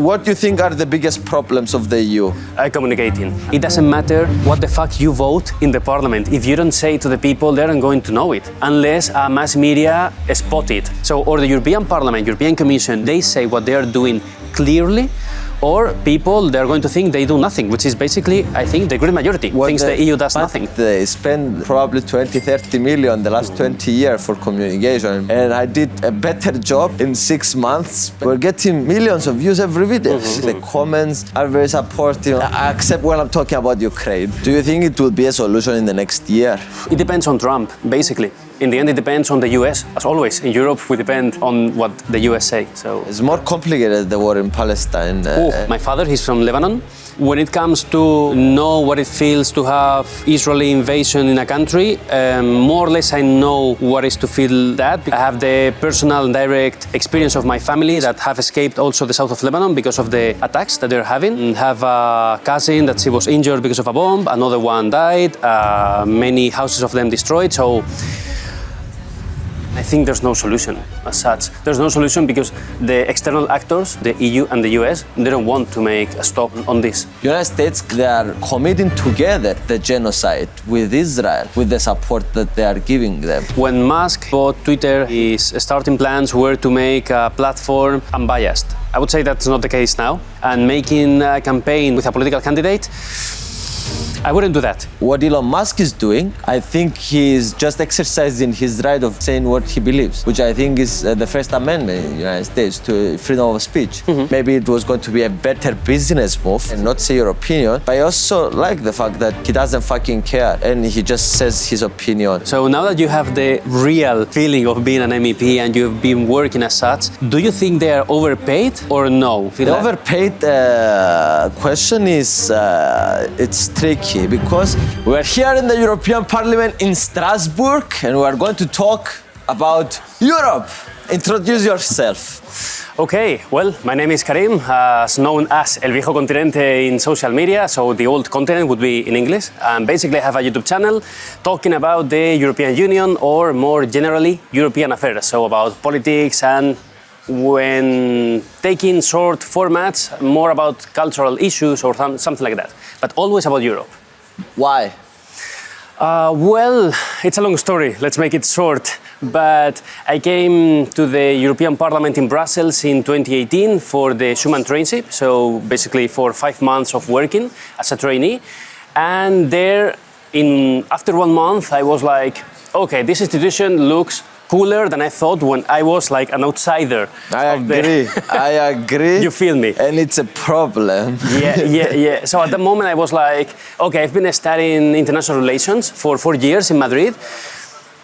what do you think are the biggest problems of the EU? Communicating. It doesn't matter what the fuck you vote in the parliament. If you don't say it to the people, they aren't going to know it unless mass media spot it. So, or the European Parliament, European Commission, they say what they are doing clearly, or people, they're going to think they do nothing, which is basically, I think, the great majority thinks the EU does nothing. They spend probably 20, 30 million the last 20 years for communication. And I did a better job in 6 months. We're getting millions of views every video. The comments are very supportive, except when I'm talking about Ukraine. Do you think it will be a solution in the next year? It depends on Trump, basically. In the end, it depends on the US, as always. In Europe, we depend on what the US say. So it's more complicated, the war in Palestine. My father, he's from Lebanon. When it comes to know what it feels to have Israeli invasion in a country, more or less I know what is to feel that. I have the personal and direct experience of my family that have escaped also the south of Lebanon because of the attacks that they're having. I have a cousin that she was injured because of a bomb, another one died, many houses of them destroyed. So I think there's no solution as such. There's no solution because the external actors, the EU and the US, they don't want to make a stop on this. United States, they are committing together the genocide with Israel, with the support that they are giving them. When Musk bought Twitter, his starting plans were to make a platform unbiased. I would say that's not the case now. And making a campaign with a political candidate, I wouldn't do that. What Elon Musk is doing, I think he's just exercising his right of saying what he believes, which I think is the First Amendment in the United States to freedom of speech. Maybe it was going to be a better business move and not say your opinion, but I also like the fact that he doesn't fucking care and he just says his opinion. So now that you have the real feeling of being an MEP and you've been working as such, do you think they are overpaid or no? The overpaid question is, it's tricky because we're here in the European Parliament in Strasbourg and we're going to talk about Europe. Introduce yourself. Okay, well, my name is Karim, known as El Viejo Continente in social media, so the old continent would be in English. Basically, I have a YouTube channel talking about the European Union or more generally, European affairs, so about politics and when taking short formats, more about cultural issues or something like that, but always about Europe. Why? Well, it's a long story. Let's make it short. But I came to the European Parliament in Brussels in 2018 for the Schuman trainship, so basically for 5 months of working as a trainee. And there, after 1 month, I was like, okay, this institution looks cooler than I thought when I was like an outsider. I agree. You feel me? And it's a problem. Yeah. So at the moment I was like, okay, I've been studying international relations for 4 years in Madrid.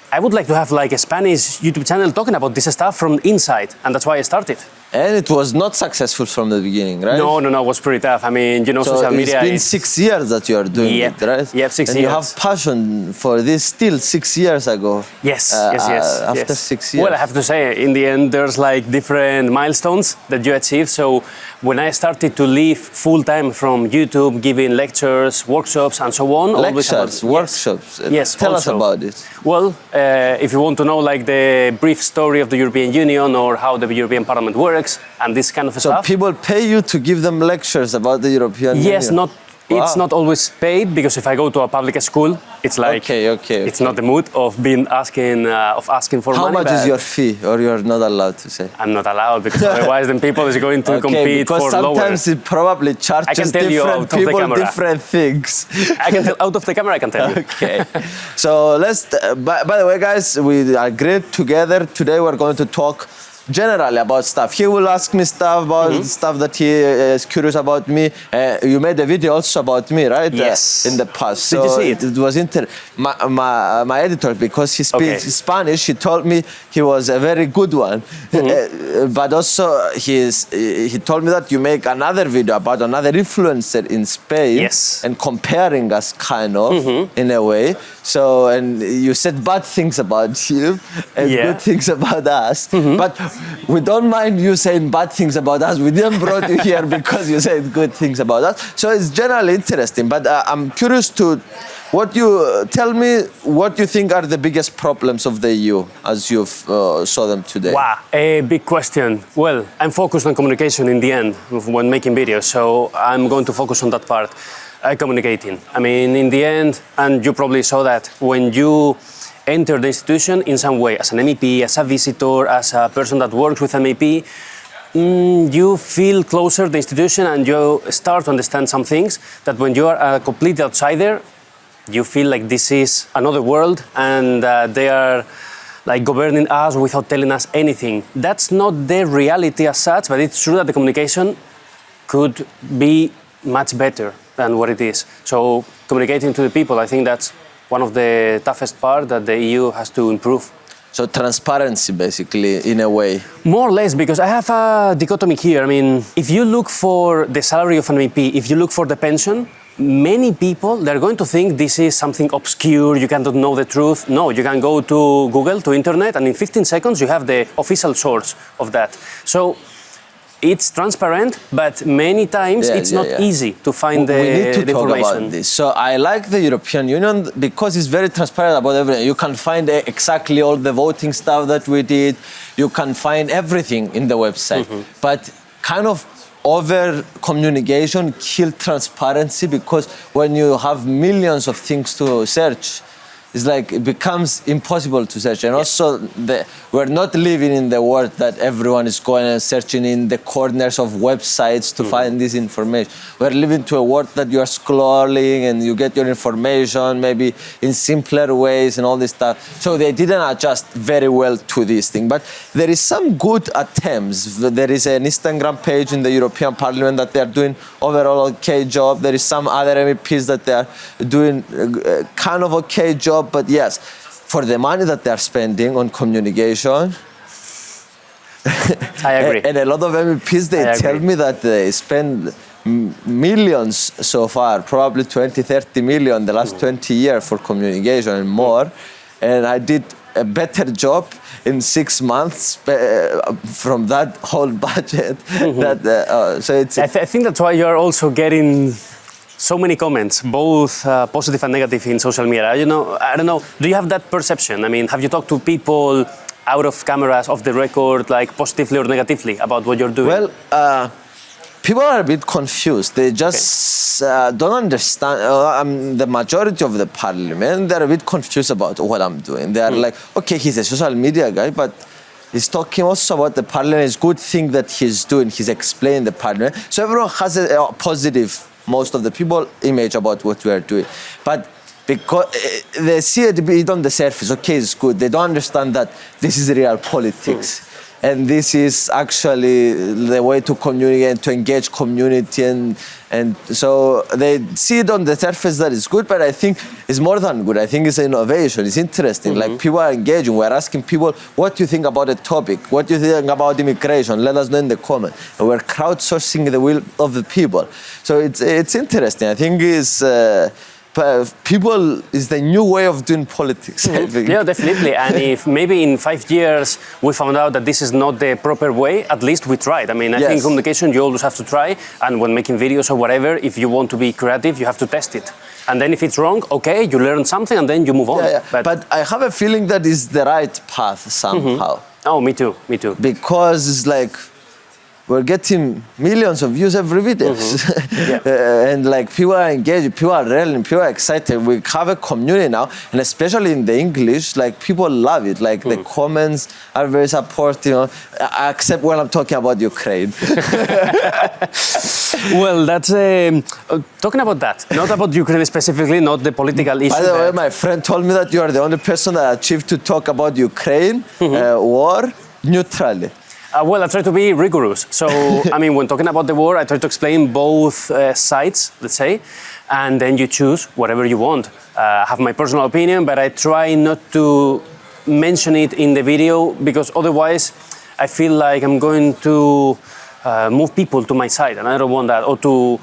I would like to have like a Spanish YouTube channel talking about this stuff from inside, and that's why I started. And it was not successful from the beginning, right? No, it was pretty tough. I mean, you know, so social media. It's been 6 years that you are doing it, right? Yep, 6 years. And you have passion for this still 6 years ago. Yes. After 6 years. Well, I have to say, in the end, there's like different milestones that you achieve. So when I started to live full time from YouTube, giving lectures, workshops, and so on. Lectures, workshops. Yes. Tell us about it. Well, if you want to know like the brief story of the European Union or how the European Parliament works and this kind of stuff. So people pay you to give them lectures about the European Union? Yes, it's not always paid because if I go to a public school, it's like it's not the mood of asking for money. How much is your fee, or you're not allowed to say? I'm not allowed because otherwise then people is going to compete for lower. Because sometimes it probably charges different people different things. I can tell out of the camera. I can tell you. Okay. So let's. By the way, guys, we are great together. Today we're going to talk generally about stuff. He will ask me stuff about stuff that he is curious about me. You made a video also about me, right? Yes. In the past. So did you see it? It was my editor, because he speaks Spanish, he told me he was a very good one. But also he told me that you make another video about another influencer in Spain. Yes. And comparing us kind of in a way. So, and you said bad things about you and good things about us. But we don't mind you saying bad things about us. We didn't brought you here because you said good things about us. So it's generally interesting. But I'm curious to tell me what you think are the biggest problems of the EU as you've saw them today. Wow, a big question. Well, I'm focused on communication in the end when making videos, so I'm going to focus on that part, communicating. I mean, in the end, and you probably saw that, when you enter the institution in some way, as an MEP, as a visitor, as a person that works with MEP, you feel closer to the institution and you start to understand some things that when you are a complete outsider, you feel like this is another world and they are like governing us without telling us anything. That's not the reality as such, but it's true that the communication could be much better than what it is. So communicating to the people, I think that's one of the toughest part that the EU has to improve. So transparency, basically, in a way. More or less, because I have a dichotomy here. I mean, if you look for the salary of an MEP, if you look for the pension, many people, they're going to think this is something obscure, you cannot know the truth. No, you can go to Google, to internet, and in 15 seconds you have the official source of that. So it's transparent, but many times it's not easy to find we need to the talk information. about this. So I like the European Union because it's very transparent about everything. You can find exactly all the voting stuff that we did. You can find everything in the website. But kind of over communication kill transparency, because when you have millions of things to search, it's like it becomes impossible to search. And also, we're not living in the world that everyone is going and searching in the corners of websites to find this information. We're living to a world that you are scrolling and you get your information maybe in simpler ways and all this stuff. So they didn't adjust very well to this thing. But there is some good attempts. There is an Instagram page in the European Parliament that they are doing overall okay job. There is some other MEPs that they are doing kind of okay job. But yes, for the money that they are spending on communication, I agree. and a lot of MEPs, they tell me that they spend millions so far, probably 20, 30 million the last 20 years for communication and more. And I did a better job in 6 months from that whole budget. I think that's why you're also getting so many comments, both positive and negative in social media. You know, I don't know, do you have that perception? I mean, have you talked to people out of cameras, off the record, like positively or negatively about what you're doing? Well, people are a bit confused. They just don't understand. The majority of the parliament, they're a bit confused about what I'm doing. They're like, okay, he's a social media guy, but he's talking also about the parliament. It's a good thing that he's doing. He's explaining the parliament. So everyone has a positive, most of the people, image about what we are doing. But because they see it on the surface, okay, it's good. They don't understand that this is real politics. And this is actually the way to communicate, to engage community. And so they see it on the surface that it's good, but I think it's more than good. I think it's innovation. It's interesting. Like, people are engaging. We're asking people, what do you think about a topic? What do you think about immigration? Let us know in the comments. And we're crowdsourcing the will of the people. So it's interesting. I think it's... people is the new way of doing politics, I think. Yeah, definitely. And if maybe in 5 years we found out that this is not the proper way, at least we tried. I mean, I think communication, you always have to try. And when making videos or whatever, if you want to be creative, you have to test it. And then if it's wrong, okay, you learn something and then you move on. But I have a feeling that is the right path somehow. Oh, me too, me too. Because it's like, we're getting millions of views every video. And like, people are engaged, people are rallying, people are excited. We have a community now, and especially in the English, like, people love it. Like, the comments are very supportive, except when I'm talking about Ukraine. Well, that's talking about that, not about Ukraine specifically, not the political issue. By the way, my friend told me that you are the only person that achieved to talk about Ukraine war neutrally. Well, I try to be rigorous. So, I mean, when talking about the war, I try to explain both sides, let's say, and then you choose whatever you want. I have my personal opinion, but I try not to mention it in the video, because otherwise I feel like I'm going to move people to my side, and I don't want that, or to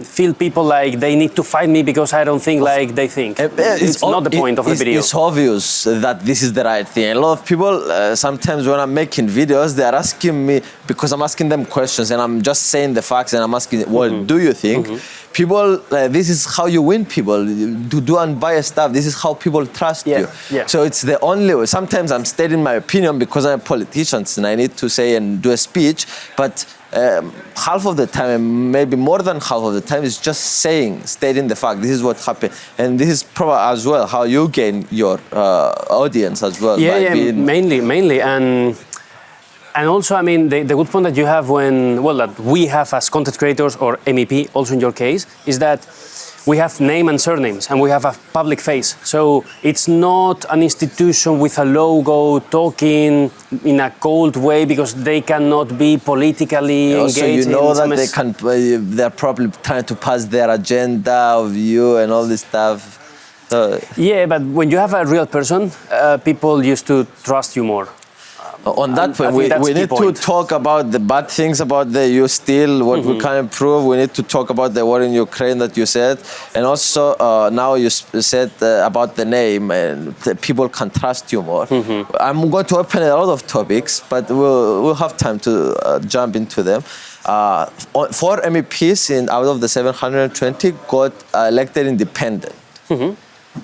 feel people like they need to fight me because I don't think like they think. It's not the point of the video. It's obvious that this is the right thing. A lot of people, sometimes when I'm making videos, they're asking me, because I'm asking them questions and I'm just saying the facts and I'm asking, what do you think? People, this is how you win people. To do unbiased stuff, this is how people trust you. Yeah. So it's the only way. Sometimes I'm stating my opinion because I'm a politician and I need to say and do a speech, but half of the time, maybe more than half of the time, is just stating the fact. This is what happened, and this is probably as well how you gain your audience as well. Mainly, and also, I mean, the good point that you have that we have as content creators or MEP, also in your case, is that we have name and surnames and we have a public face. So it's not an institution with a logo talking in a cold way because they cannot be politically engaged. Also, you know that they're probably trying to pass their agenda of you and all this stuff. Yeah, but when you have a real person, people used to trust you more. On that point, we need to talk about the bad things about the you still, what we can improve. We need to talk about the war in Ukraine that you said. And also, now you said about the name and the people can trust you more. I'm going to open a lot of topics, but we'll have time to jump into them. 4 MEPs out of the 720 got elected independent.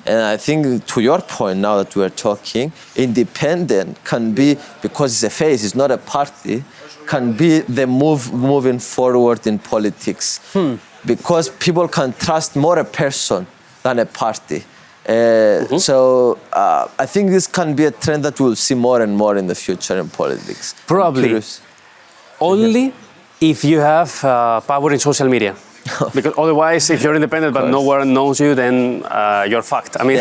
And I think to your point now that we're talking, independent can be, because it's a face, it's not a party, can be the moving forward in politics. Because people can trust more a person than a party. So I think this can be a trend that we'll see more and more in the future in politics. Probably. Only if you have power in social media. Because otherwise, if you're independent but no one knows you, then you're fucked. I mean,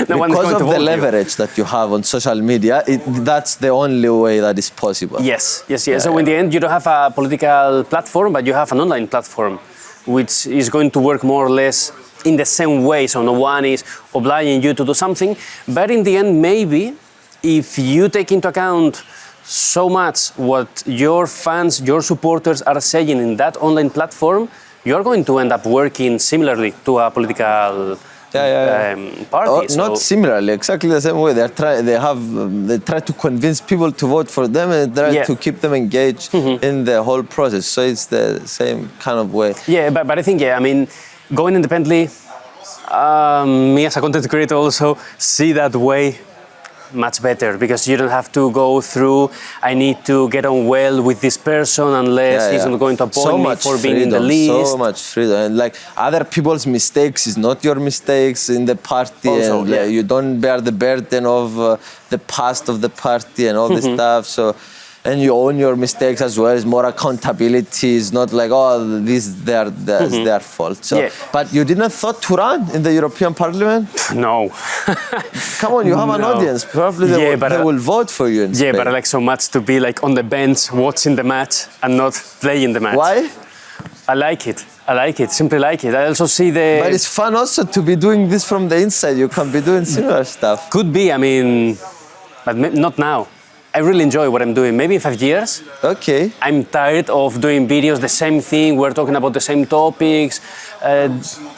no one is going to vote you. Because of the leverage that you have on social media, that's the only way that is possible. Yes. So in the end, you don't have a political platform, but you have an online platform, which is going to work more or less in the same way. So no one is obliging you to do something. But in the end, maybe if you take into account so much what your fans, your supporters are saying in that online platform, you're going to end up working similarly to a political party. Not similarly, exactly the same way. They try to convince people to vote for them and try to keep them engaged in the whole process. So it's the same kind of way. Yeah, but I think, I mean, going independently, me as a content creator also see that way much better, because you don't have to go through, I need to get on well with this person unless he's not going to appoint me for being in the list. So much freedom. And like other people's mistakes is not your mistakes in the party. Also, and you don't bear the burden of the past of the party and all this stuff. So, and you own your mistakes as well. It's more accountability. It's not like, it's their fault. So, but you didn't thought to run in the European Parliament? No. Come on, you have an audience. Probably they will vote for you in Spain. But I like so much to be like on the bench watching the match and not playing the match. Why? I like it. Simply like it. I also see But it's fun also to be doing this from the inside. You can be doing similar stuff. Could be, I mean, but not now. I really enjoy what I'm doing. Maybe in 5 years. Okay. I'm tired of doing videos, the same thing. We're talking about the same topics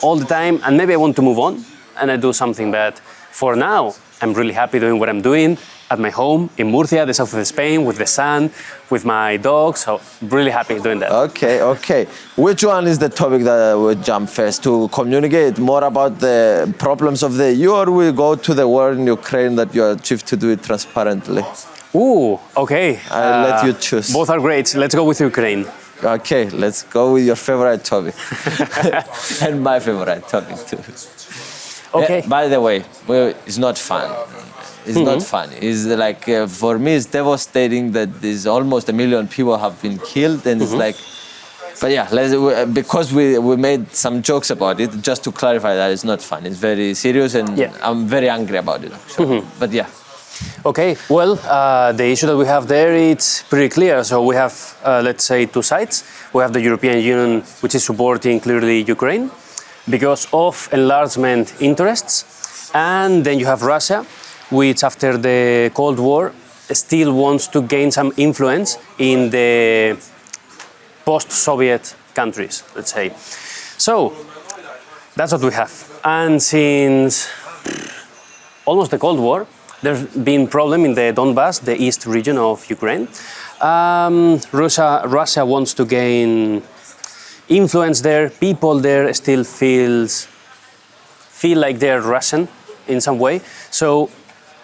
all the time. And maybe I want to move on and I do something. But for now, I'm really happy doing what I'm doing at my home in Murcia, the south of Spain, with the sun, with my dog. So really happy doing that. Okay. Which one is the topic that would jump first? To communicate more about the problems of the EU, or we go to the war in Ukraine that you achieved to do it transparently? Ooh, okay. I'll let you choose. Both are great. Let's go with Ukraine. Okay, let's go with your favorite topic. And my favorite topic too. Okay. By the way, it's not fun. It's not funny. It's like, for me, it's devastating that there's almost 1 million people have been killed, and it's like, but yeah, because we made some jokes about it, just to clarify that it's not fun. It's very serious, and I'm very angry about it, actually. But yeah. Okay, well, the issue that we have there, it's pretty clear. So we have, let's say, 2 sides. We have the European Union, which is supporting clearly Ukraine because of enlargement interests. And then you have Russia, which after the Cold War still wants to gain some influence in the post-Soviet countries, let's say. So that's what we have. And since almost the Cold War, there's been problem in the Donbass, the east region of Ukraine. Russia wants to gain influence there. People there still feel like they're Russian in some way. So,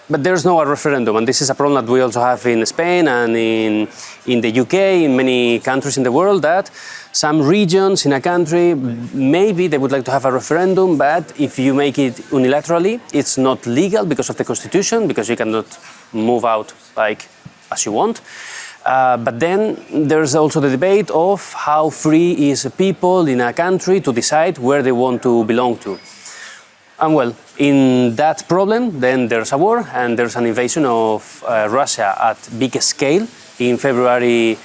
but there's no referendum, and this is a problem that we also have in Spain and in the UK, in many countries in the world, that some regions in a country, maybe they would like to have a referendum, but if you make it unilaterally, it's not legal because of the constitution, because you cannot move out like as you want. But then there's also the debate of how free is people in a country to decide where they want to belong to. And well, in that problem, then there's a war and there's an invasion of Russia at big scale in February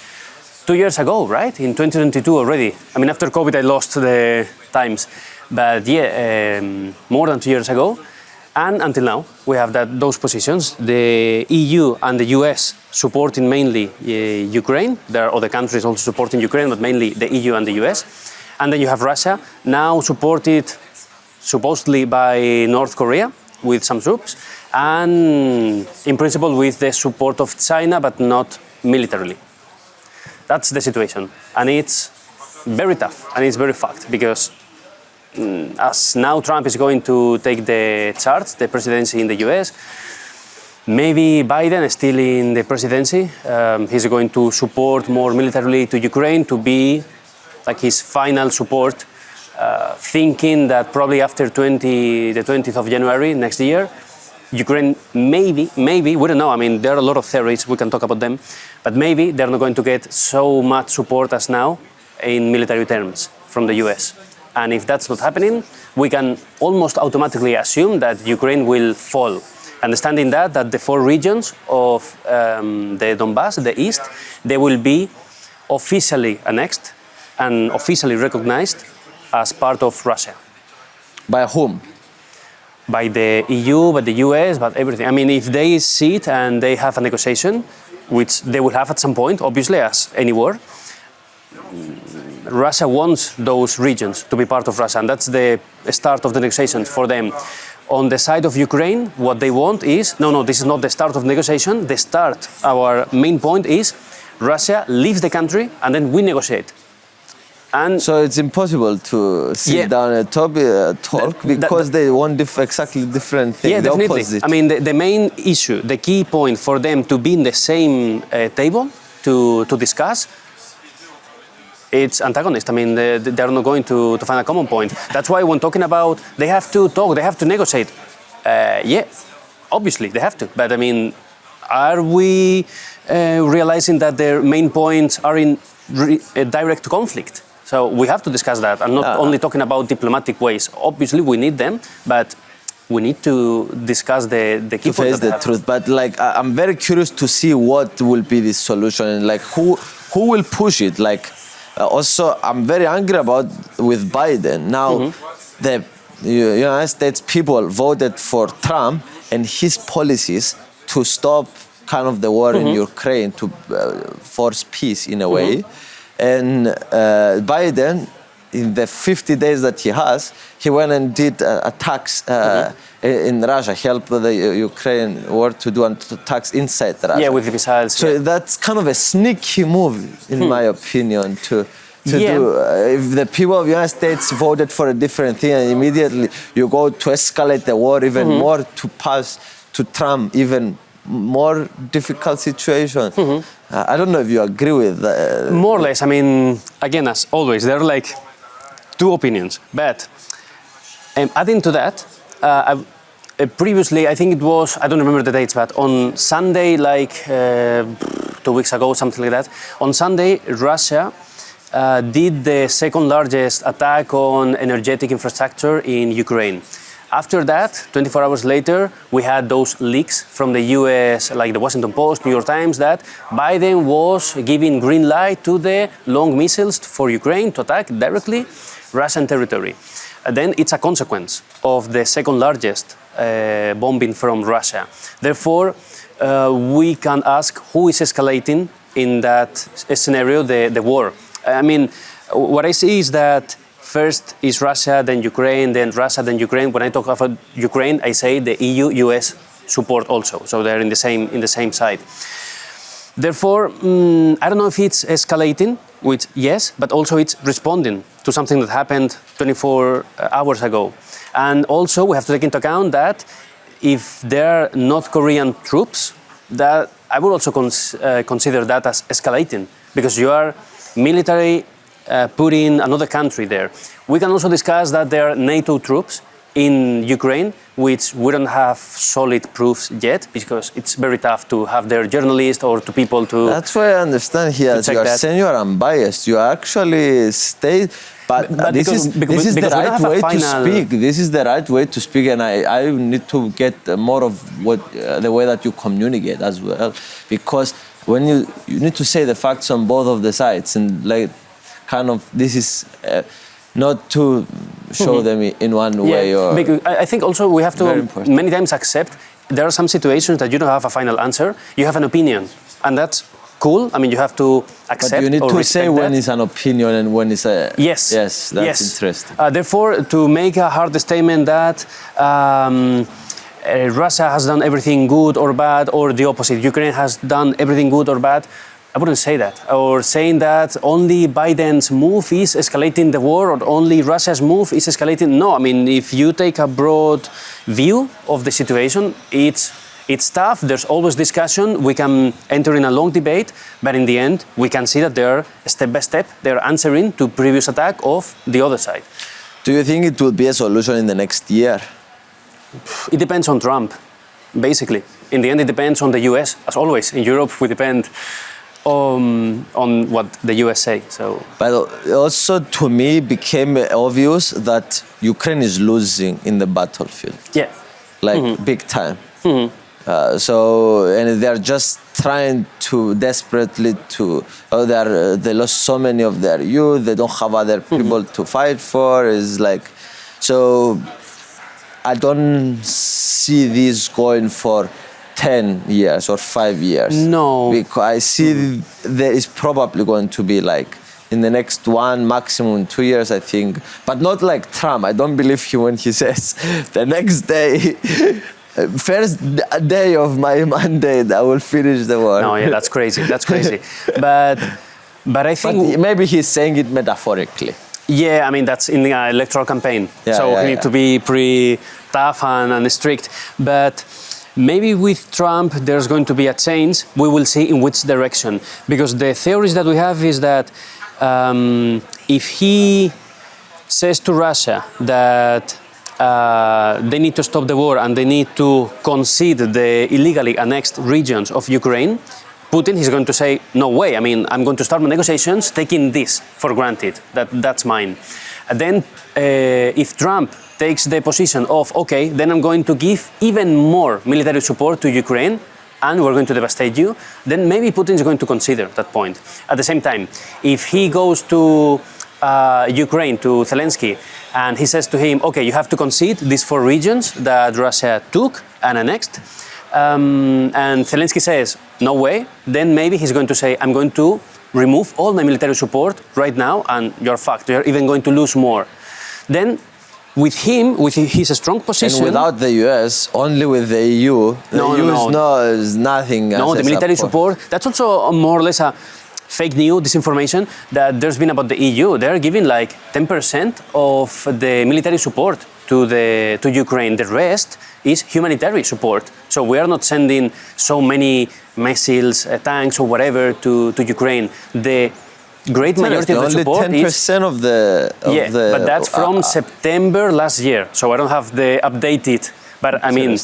2 years ago, right? In 2022 already. I mean, after COVID, I lost the times. But yeah, more than 2 years ago. And until now, we have those positions. The EU and the US supporting mainly Ukraine. There are other countries also supporting Ukraine, but mainly the EU and the US. And then you have Russia, now supported supposedly by North Korea with some troops, and in principle with the support of China, but not militarily. That's the situation. And it's very tough, and it's very fucked, because as now Trump is going to take the charge, the presidency in the US, maybe Biden is still in the presidency. He's going to support more militarily to Ukraine to be like his final support, thinking that probably after the 20th of January next year, Ukraine maybe, we don't know, I mean, there are a lot of theories, we can talk about them, but maybe they're not going to get so much support as now in military terms from the US. And if that's not happening, we can almost automatically assume that Ukraine will fall. Understanding that the 4 regions of the Donbass, the east, they will be officially annexed and officially recognized as part of Russia. By whom? By the EU, by the US, by everything. I mean, if they sit and they have a negotiation, which they will have at some point, obviously, as any war, Russia wants those regions to be part of Russia, and that's the start of the negotiations for them. On the side of Ukraine, what they want is, no, this is not the start of negotiation. The start, our main point is, Russia leaves the country and then we negotiate. And so it's impossible to sit down and talk because they want exactly different things. Yeah, definitely. Opposite. I mean, the main issue, the key point for them to be in the same table to discuss, it's antagonist. I mean, they're not going to find a common point. That's why when talking about they have to talk, they have to negotiate. Yeah, obviously they have to. But I mean, are we realizing that their main points are in direct conflict? So we have to discuss that, and not only talking about diplomatic ways. Obviously, we need them, but we need to discuss the key to face the truth. But like, I'm very curious to see what will be the solution, and like who will push it. Like, also, I'm very angry with Biden. Now, the United States people voted for Trump and his policies to stop kind of the war in Ukraine, to force peace in a way. And Biden, in the 50 days that he has, he went and did attacks in Russia, helped the Ukraine war to do attacks inside Russia. Yeah, with the missiles. So that's kind of a sneaky move, in my opinion, to do. If the people of the United States voted for a different thing, and immediately you go to escalate the war even more, to pass to Trump even more difficult situation. I don't know if you agree with that. More or less. I mean, again, as always, there are like 2 opinions. But adding to that, previously, I think it was, I don't remember the dates, but on Sunday, like 2 weeks ago, something like that, on Sunday, Russia did the second largest attack on energetic infrastructure in Ukraine. After that, 24 hours later, we had those leaks from the US, like the Washington Post, New York Times, that Biden was giving green light to the long missiles for Ukraine to attack directly Russian territory. Then it's a consequence of the second largest bombing from Russia. Therefore, we can ask who is escalating in that scenario the war. I mean, What I see is that first is Russia, then Ukraine, then Russia, then Ukraine. When I talk about Ukraine, I say the EU-US support also. So they're in the same side. Therefore, I don't know if it's escalating, which yes, but also it's responding to something that happened 24 hours ago. And also we have to take into account that if there are North Korean troops, that I would also consider that as escalating, because you are military putting another country there. We can also discuss that there are NATO troops in Ukraine, which we don't have solid proofs yet, because it's very tough to have their journalists or to people to. That's why I understand here. You are saying you are unbiased. You actually state. But this is the right way to speak. This is the right way to speak, and I need to get more of what the way that you communicate as well, because when you need to say the facts on both of the sides, and like kind of this is not to show them in one way or. Because I think also we have to many times accept there are some situations that you don't have a final answer. You have an opinion, and that's cool. I mean, you have to accept. But you need or to say when that. it's an opinion and when it's a. Yes. Yes, that's interesting. Therefore, to make a hard statement that Russia has done everything good or bad, or the opposite, Ukraine has done everything good or bad, I wouldn't say that. Or saying that only Biden's move is escalating the war, or only Russia's move is escalating. No, I mean, if you take a broad view of the situation, it's tough. There's always discussion. We can enter in a long debate, but in the end, we can see that they're step by step, they're answering to previous attack of the other side. Do you think it will be a solution in the next year? It depends on Trump, basically. In the end, it depends on the US, as always. In Europe, we depend on what the US say. So. But also, to me, became obvious that Ukraine is losing in the battlefield. Yeah. Like big time. Mm-hmm. And they're just trying to desperately to. They lost so many of their youth. They don't have other people to fight for. It's like, so I don't see this going for 10 years or 5 years. No. Because I see there is probably going to be like in the next 1, maximum 2 years, I think. But not like Trump. I don't believe him when he says the next day. First day of my mandate, I will finish the war. No, yeah, that's crazy. That's crazy. But I think but maybe he's saying it metaphorically. Yeah, I mean that's in the electoral campaign. We need to be pretty tough and strict. But maybe with Trump, there's going to be a change. We will see in which direction. Because the theories that we have is that if he says to Russia that they need to stop the war and they need to concede the illegally annexed regions of Ukraine, Putin is going to say, no way, I mean, I'm going to start my negotiations taking this for granted, that's mine. And then if Trump takes the position of, okay, then I'm going to give even more military support to Ukraine and we're going to devastate you, then maybe Putin is going to consider that point. At the same time, if he goes to Ukraine, to Zelensky, and he says to him, okay, you have to concede these 4 regions that Russia took and annexed, and Zelensky says, no way, then maybe he's going to say, I'm going to remove all my military support right now, and you're fucked, you're even going to lose more. Then, with him, with his strong position... And without the US, only with the EU, is nothing. No, the military support, that's also more or less a fake news, disinformation that there's been about the EU. They're giving like 10% of the military support to Ukraine. The rest is humanitarian support. So we are not sending so many missiles, tanks or whatever to Ukraine. The great majority of the support is... Only 10% of the... but that's from September last year. So I don't have the updated, but I mean...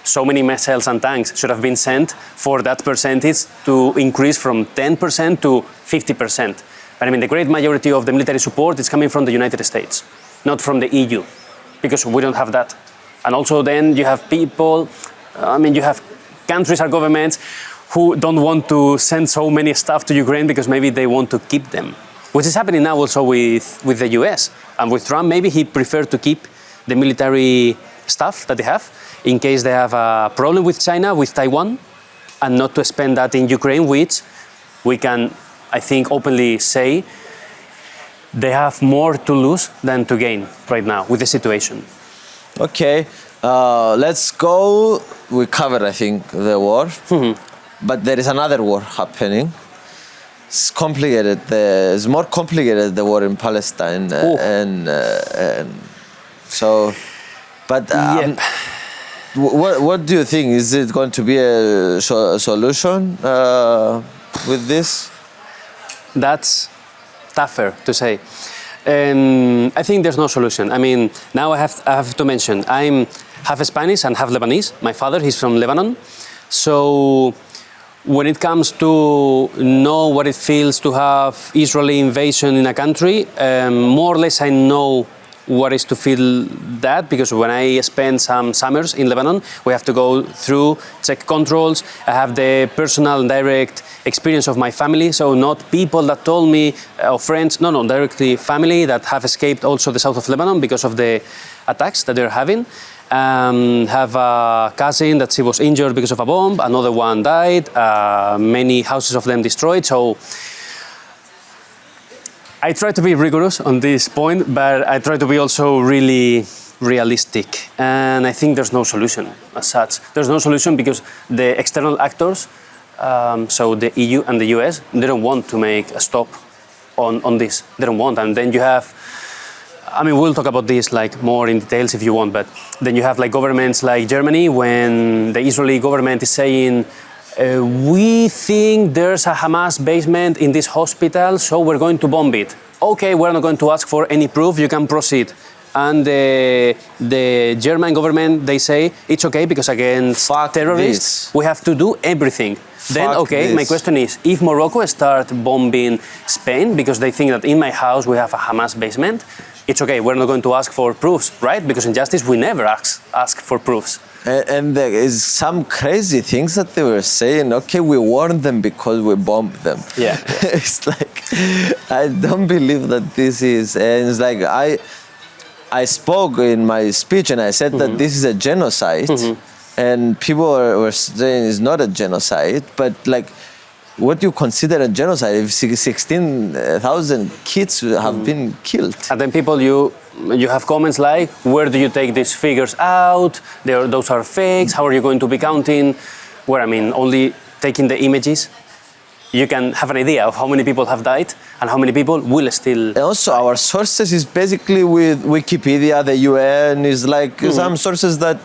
So many missiles and tanks should have been sent for that percentage to increase from 10% to 50%. But I mean, the great majority of the military support is coming from the United States, not from the EU, because we don't have that. And also then you have people, you have countries or governments who don't want to send so many stuff to Ukraine because maybe they want to keep them, which is happening now also with the US. And with Trump, maybe he preferred to keep the military stuff that they have in case they have a problem with China, with Taiwan, and not to spend that in Ukraine, which we can, I think, openly say they have more to lose than to gain right now with the situation. Okay, let's go. We covered, I think, the war, but there is another war happening. It's complicated. It's more complicated, the war in Palestine, and so. But Yep. what do you think? Is it going to be a solution with this? That's tougher to say. I think there's no solution. I mean, now I have to mention, I'm half Spanish and half Lebanese. My father, he's from Lebanon. So when it comes to know what it feels to have Israeli invasion in a country, more or less I know what is to feel that, because when I spend some summers in Lebanon, we have to go through check controls. I have the personal and direct experience of my family, so not people that told me or friends, no, directly family that have escaped also the south of Lebanon because of the attacks that they're having. Have a cousin that she was injured because of a bomb, another one died, many houses of them destroyed. So I try to be rigorous on this point, but I try to be also really realistic. And I think there's no solution as such. There's no solution because the external actors, so the EU and the US, they don't want to make a stop on this. They don't want. And then you have, I mean, we'll talk about this like more in details if you want, but then you have like governments like Germany, when the Israeli government is saying, we think there's a Hamas basement in this hospital, so we're going to bomb it. Okay, we're not going to ask for any proof, you can proceed. And the German government, they say, it's okay because against terrorists, we have to do everything. Then, okay, my question is, if Morocco start bombing Spain because they think that in my house we have a Hamas basement, it's okay, we're not going to ask for proofs, right? Because in justice, we never ask for proofs. And there is some crazy things that they were saying. Okay, we warned them because we bombed them. Yeah. It's like, I don't believe that this is, and it's like, I spoke in my speech and I said that this is a genocide, and people were saying it's not a genocide, but like, what do you consider a genocide if 16,000 kids have been killed? And then people, you have comments like, where do you take these figures out? Those are fakes. How are you going to be counting? Where, I mean, only taking the images, you can have an idea of how many people have died and how many people will still. And also, our sources is basically with Wikipedia, the UN, is like some sources that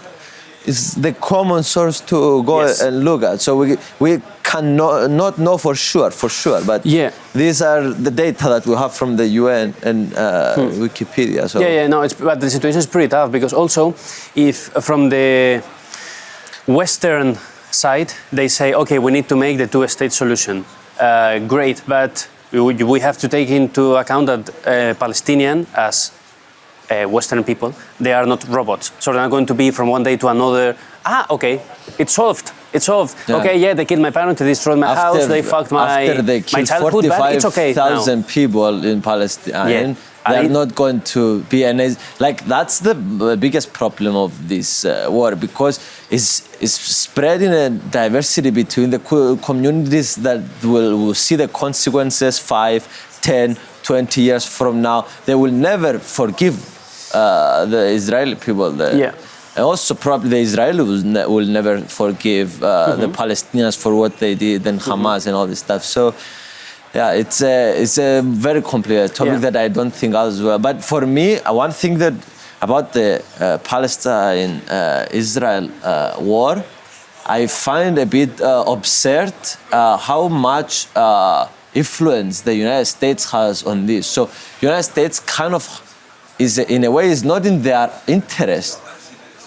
is the common source to go and look at. So we cannot know for sure, but these are the data that we have from the UN and Wikipedia. So. But the situation is pretty tough because also, if from the Western side they say, okay, we need to make the two-state solution, great, but we have to take into account that Palestinian as Western people, they are not robots. So they're not going to be from one day to another, okay, it's solved. Yeah. Okay, they killed my parents, they destroyed my house, they fucked my childhood. After they killed 45,000 people in Palestine, they're not going to be like, that's the biggest problem of this war, because it's spreading a diversity between the communities that will see the consequences 5, 10, 20 years from now. They will never forgive the Israeli people. And also probably the Israelis will never forgive the Palestinians for what they did, and Hamas and all this stuff. So it's a very complicated topic that I don't think as well. But for me, one thing that about the Palestine-Israel war, I find a bit absurd how much influence the United States has on this. So United States kind of is, in a way, is not in their interest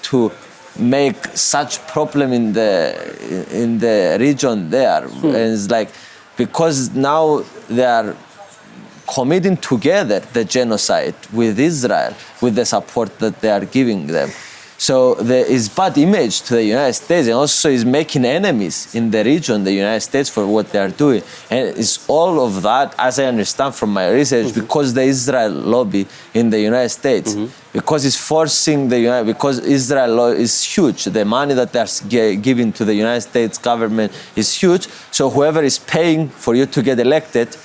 to make such problem in the region there. And it's like, because now they are committing together the genocide with Israel, with the support that they are giving them. So there is bad image to the United States, and also is making enemies in the region, the United States, for what they are doing. And it's all of that, as I understand from my research, because the Israel lobby in the United States, because it's forcing because Israel law is huge. The money that they're giving to the United States government is huge. So whoever is paying for you to get elected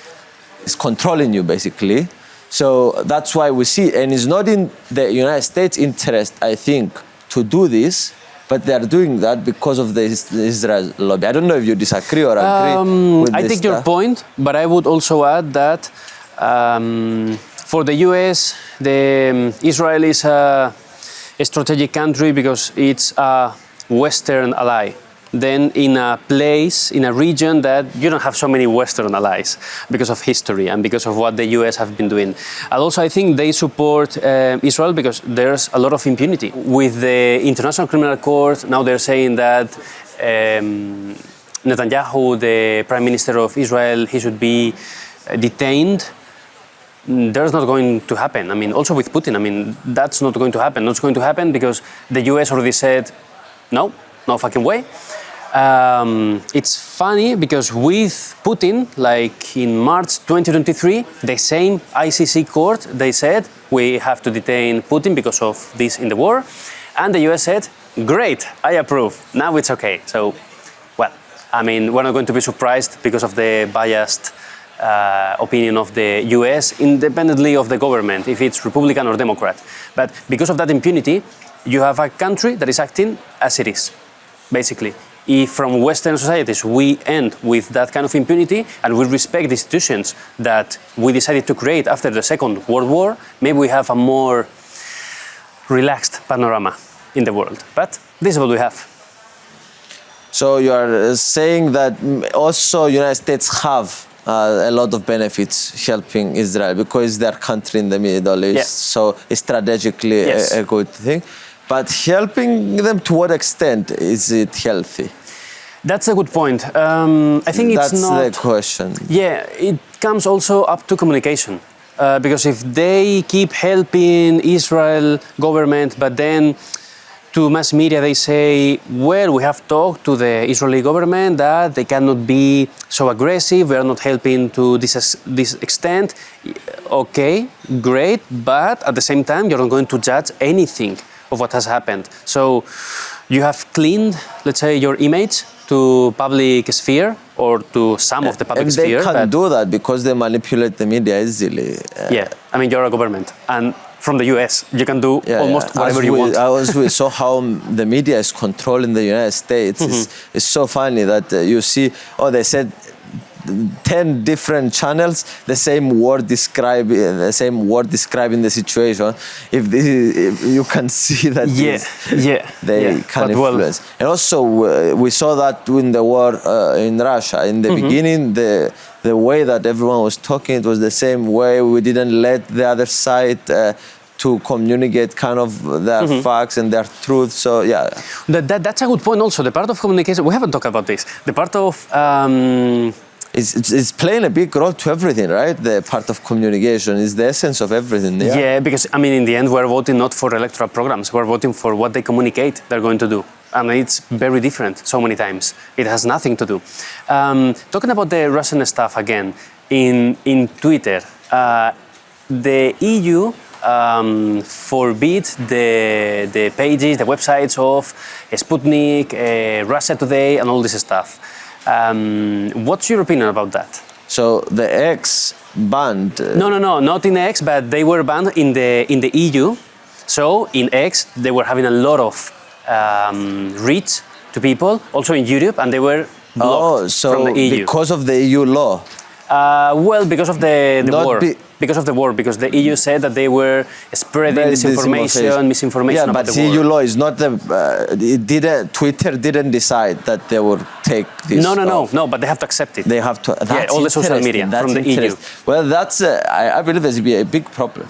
is controlling you, basically. So that's why we see, and it's not in the United States' interest, I think, to do this, but they are doing that because of the Israel lobby. I don't know if you disagree or agree with I this take your point, but I would also add that for the US, Israel is a strategic country because it's a Western ally. Then in a place, in a region that you don't have so many Western allies because of history and because of what the US have been doing. And also I think they support Israel because there's a lot of impunity. With the International Criminal Court, now they're saying that Netanyahu, the Prime Minister of Israel, he should be detained. There's not going to happen. I mean, also with Putin, I mean, that's not going to happen. Not going to happen because the US already said, no fucking way. It's funny because with Putin, like in March 2023, the same ICC court, they said, we have to detain Putin because of this in the war. And the US said, great, I approve. Now it's okay. So, well, I mean, we're not going to be surprised because of the biased opinion of the US, independently of the government, if it's Republican or Democrat. But because of that impunity, you have a country that is acting as it is, basically. If from Western societies we end with that kind of impunity and we respect the institutions that we decided to create after the Second World War, maybe we have a more relaxed panorama in the world. But this is what we have. So you are saying that also United States have a lot of benefits helping Israel because they're a country in the Middle East, so it's strategically a good thing. But helping them, to what extent is it healthy? That's a good point. I think it's not... That's the question. Yeah, it comes also up to communication. Because if they keep helping Israel government, but then to mass media they say, well, we have talked to the Israeli government that they cannot be so aggressive, we are not helping to this extent. Okay, great, but at the same time, you're not going to judge anything of what has happened. So you have cleaned, let's say, your image to public sphere or to some of the public sphere. They can't do that because they manipulate the media easily. Yeah, I mean, you're a government. And from the US, you can do almost whatever you want. As we saw how the media is controlling the United States. It's so funny that you see, they said 10 different channels, the same word describing the situation. If you can see that they can influence. And also we saw that in the war in Russia. In the beginning, the way that everyone was talking, it was the same way. We didn't let the other side to communicate kind of their facts and their truth. So that's a good point. Also, the part of communication, we haven't talked about this. The part of It's playing a big role to everything, right? The part of communication is the essence of everything. Yeah, because, I mean, in the end, we're voting not for electoral programs. We're voting for what they communicate they're going to do. And it's very different so many times. It has nothing to do. Talking about the Russian stuff again, in Twitter, the EU forbid the pages, the websites of Sputnik, Russia Today, and all this stuff. What's your opinion about that? So the X banned... No, not in X, but they were banned in the EU. So in X, they were having a lot of reach to people, also in Europe, and they were blocked from the EU. Because of the EU law? Well, because of the war. Because of the war, because the EU said that they were spreading misinformation about the war. Yeah, but EU law is not Twitter didn't decide that they would take this No, but they have to accept it. They have to. All the social media from the EU. Well, that's, I believe there's be a big problem.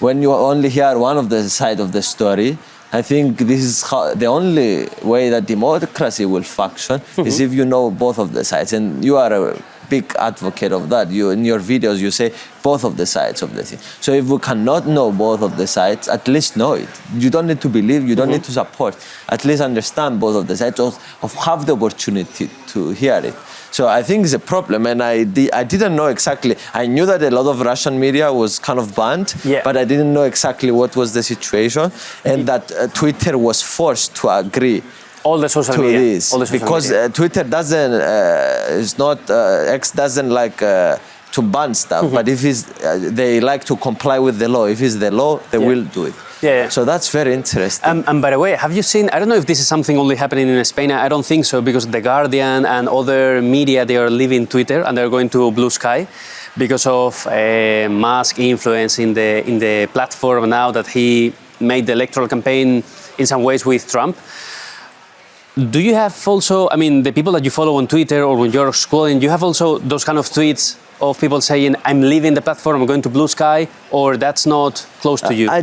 When you only hear one of the side of the story, I think this is the only way that democracy will function is if you know both of the sides. And you are a big advocate of that. In your videos, you say both of the sides of the thing. So if we cannot know both of the sides, at least know it. You don't need to believe, you don't need to support. At least understand both of the sides, of have the opportunity to hear it. So I think it's a problem, and I didn't know exactly. I knew that a lot of Russian media was kind of banned, but I didn't know exactly what was the situation, and that Twitter was forced to agree. All the social media. Because Twitter doesn't, X doesn't like to ban stuff, but if they like to comply with the law. If it's the law, they will do it. Yeah. So that's very interesting. And by the way, have you seen, I don't know if this is something only happening in Spain, I don't think so, because The Guardian and other media, they are leaving Twitter and they're going to Blue Sky because of Musk influence in the platform now that he made the electoral campaign in some ways with Trump. Do you have also, I mean, the people that you follow on Twitter or when you're scrolling, you have also those kind of tweets of people saying, I'm leaving the platform, I'm going to Blue Sky, or that's not close to you? I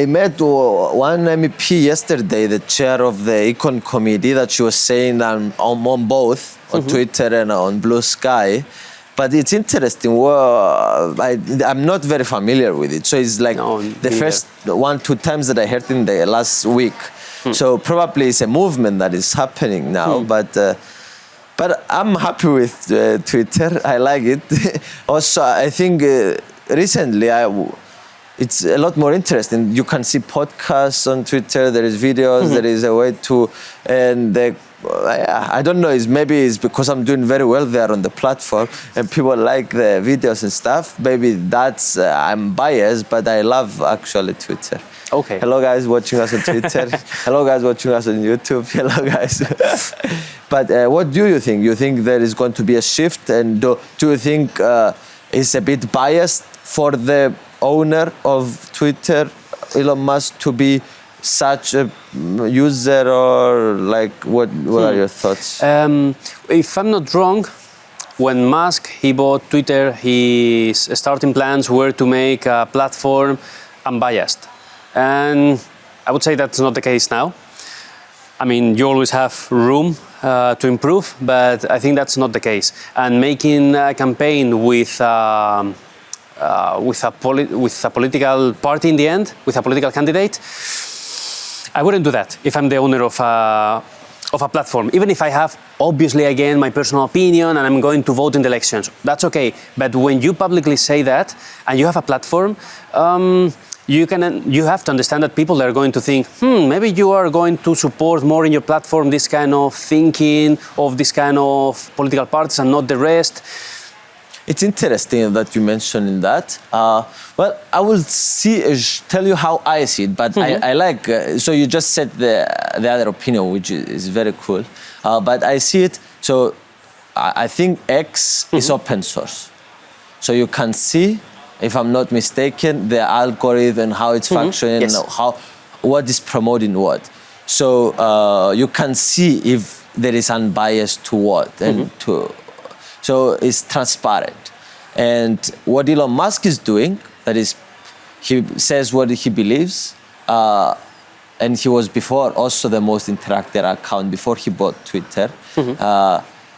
met one MEP yesterday, the chair of the Econ Committee, that she was saying I'm on both, on Twitter and on Blue Sky. But it's interesting. I'm not very familiar with it. So it's like the first 1-2 times that I heard in the last week. So probably it's a movement that is happening now. But I'm happy with Twitter. I like it. Also, I think recently it's a lot more interesting. You can see podcasts on Twitter. There is videos. There is a way to, and I don't know. Maybe it's because I'm doing very well there on the platform, and people like the videos and stuff. Maybe that's I'm biased, but I love actually Twitter. Okay. Hello guys watching us on Twitter. Hello guys watching us on YouTube. Hello guys. But what do you think? You think there is going to be a shift? And do you think it's a bit biased for the owner of Twitter, Elon Musk, to be such a user, or like what are your thoughts? If I'm not wrong, when Musk he bought Twitter, his starting plans were to make a platform unbiased. And I would say that's not the case now. I mean, you always have room to improve, but I think that's not the case. And making a campaign with a political party in the end, with a political candidate, I wouldn't do that if I'm the owner of a platform. Even if I have, obviously, again, my personal opinion and I'm going to vote in the elections, that's okay. But when you publicly say that and you have a platform, you have to understand that people are going to think, maybe you are going to support more in your platform this kind of thinking of this kind of political parties and not the rest. It's interesting that you mentioned that. Well, I will tell you how I see it, but I like, so you just said the other opinion, which is very cool. But I see it, so I think X is open source. So you can see, if I'm not mistaken, the algorithm, how it's functioning, yes. What is promoting what. So you can see if there is unbiased to what and so it's transparent. And what Elon Musk is doing, that is, he says what he believes, and he was before also the most interactive account before he bought Twitter.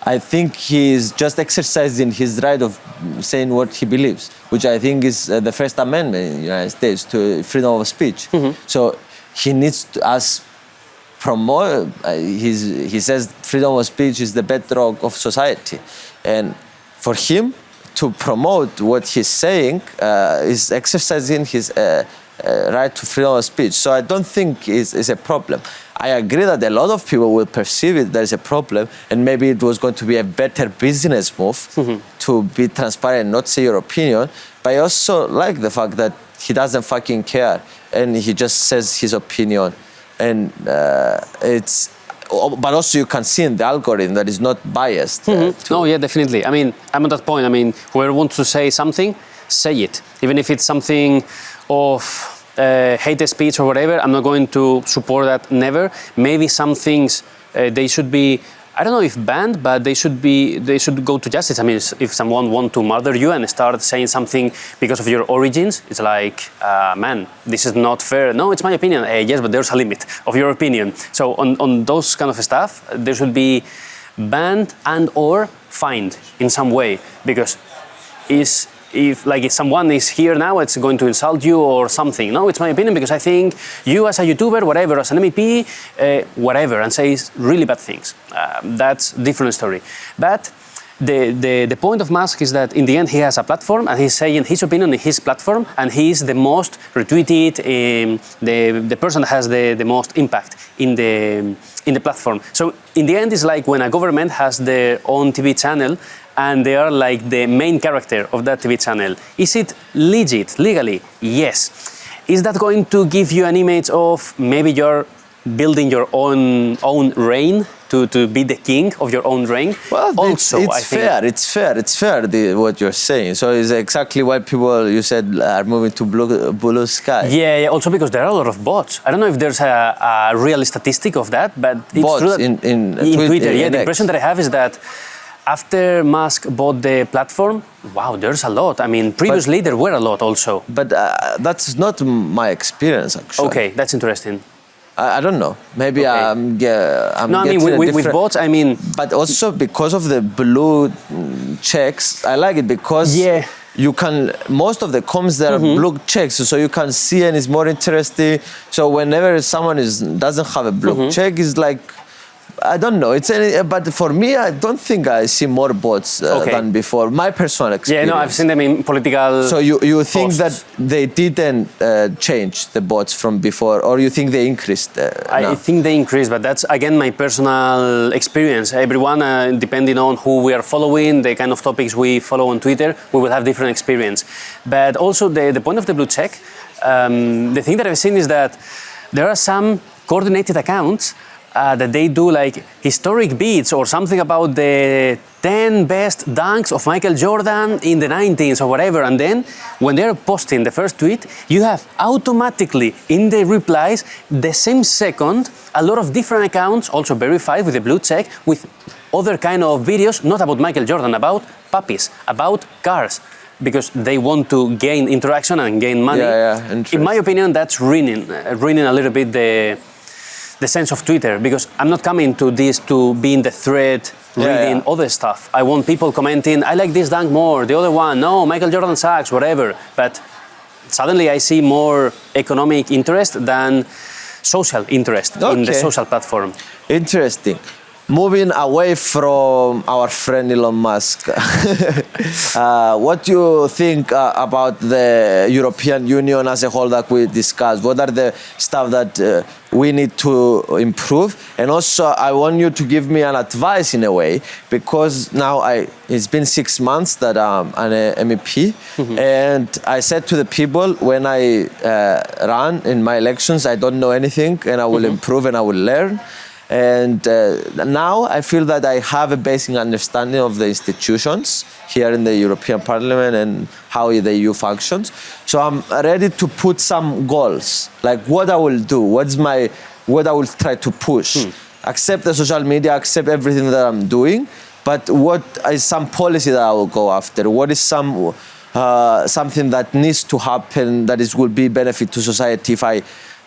I think he's just exercising his right of saying what he believes, which I think is the First Amendment in the United States to freedom of speech. So he needs to promote, he says freedom of speech is the bedrock of society. And for him to promote what he's saying is exercising his right to freedom of speech. So I don't think it's a problem. I agree that a lot of people will perceive it there is a problem, and maybe it was going to be a better business move to be transparent and not say your opinion. But I also like the fact that he doesn't fucking care and he just says his opinion. And but also you can see in the algorithm that is not biased. No, yeah, definitely. I mean, I'm at that point. I mean, whoever wants to say something, say it. Even if it's something of hate speech or whatever, I'm not going to support that, never. Maybe some things, they should be, I don't know if banned, but they should go to justice. I mean, if someone wants to murder you and start saying something because of your origins, it's like, man, this is not fair. No, it's my opinion. Yes, but there's a limit of your opinion. So on those kind of stuff, there should be banned and or fined in some way, because if someone is here now, it's going to insult you or something. No, it's my opinion because I think you as a YouTuber, whatever, as an MEP, whatever, and says really bad things. That's a different story. But the point of Musk is that in the end he has a platform and he's saying his opinion in his platform, and he's the most retweeted, the person that has the most impact in the platform. So in the end, it's like when a government has their own TV channel and they are like the main character of that TV channel. Is it legit, legally? Yes. Is that going to give you an image of maybe you're building your own reign to be the king of your own reign? Well, also, it's fair, what you're saying. So it's exactly why people, you said, are moving to blue sky. Yeah, also because there are a lot of bots. I don't know if there's a real statistic of that, but it's bots true that in Twitter. Yeah, the X. impression that I have is that after Musk bought the platform, wow, there's a lot. I mean, previously there were a lot also. But that's not my experience, actually. Okay, that's interesting. I don't know. Maybe Okay. I'm No, I mean, with bots, I mean... But also because of the blue checks, I like it because you can, most of the comments there are blue checks, so you can see and it's more interesting. So whenever someone doesn't have a blue check, it's like, I don't know. But for me, I don't think I see more bots than before. My personal experience. Yeah, no, I've seen them in political. So you think posts. that they didn't change the bots from before, or you think they increased? I think they increased, but that's again my personal experience. Everyone, depending on who we are following, the kind of topics we follow on Twitter, we will have different experience. But also the point of the blue check, the thing that I've seen is that there are some coordinated accounts that they do like historic beats or something about the 10 best dunks of Michael Jordan in the 90s or whatever. And then when they're posting the first tweet, you have automatically in the replies, the same second, a lot of different accounts, also verified with a blue check, with other kind of videos, not about Michael Jordan, about puppies, about cars, because they want to gain interaction and gain money. In my opinion, that's ruining a little bit the sense of Twitter, because I'm not coming to this to be in the thread reading other stuff. I want people commenting, I like this dunk more, the other one, no, Michael Jordan sucks, whatever. But suddenly I see more economic interest than social interest in the social platform. Interesting. Moving away from our friend Elon Musk, what do you think about the European Union as a whole that we discussed? What are the stuff that we need to improve? And also, I want you to give me an advice in a way, because now it's been 6 months that I'm an MEP, and I said to the people when I run in my elections, I don't know anything, and I will improve and I will learn. And now I feel that I have a basic understanding of the institutions here in the European Parliament and how the EU functions. So I'm ready to put some goals, like what I will do, what I will try to push. Accept the social media, accept everything that I'm doing, but what is some policy that I will go after? What is something that needs to happen that will be benefit to society if I...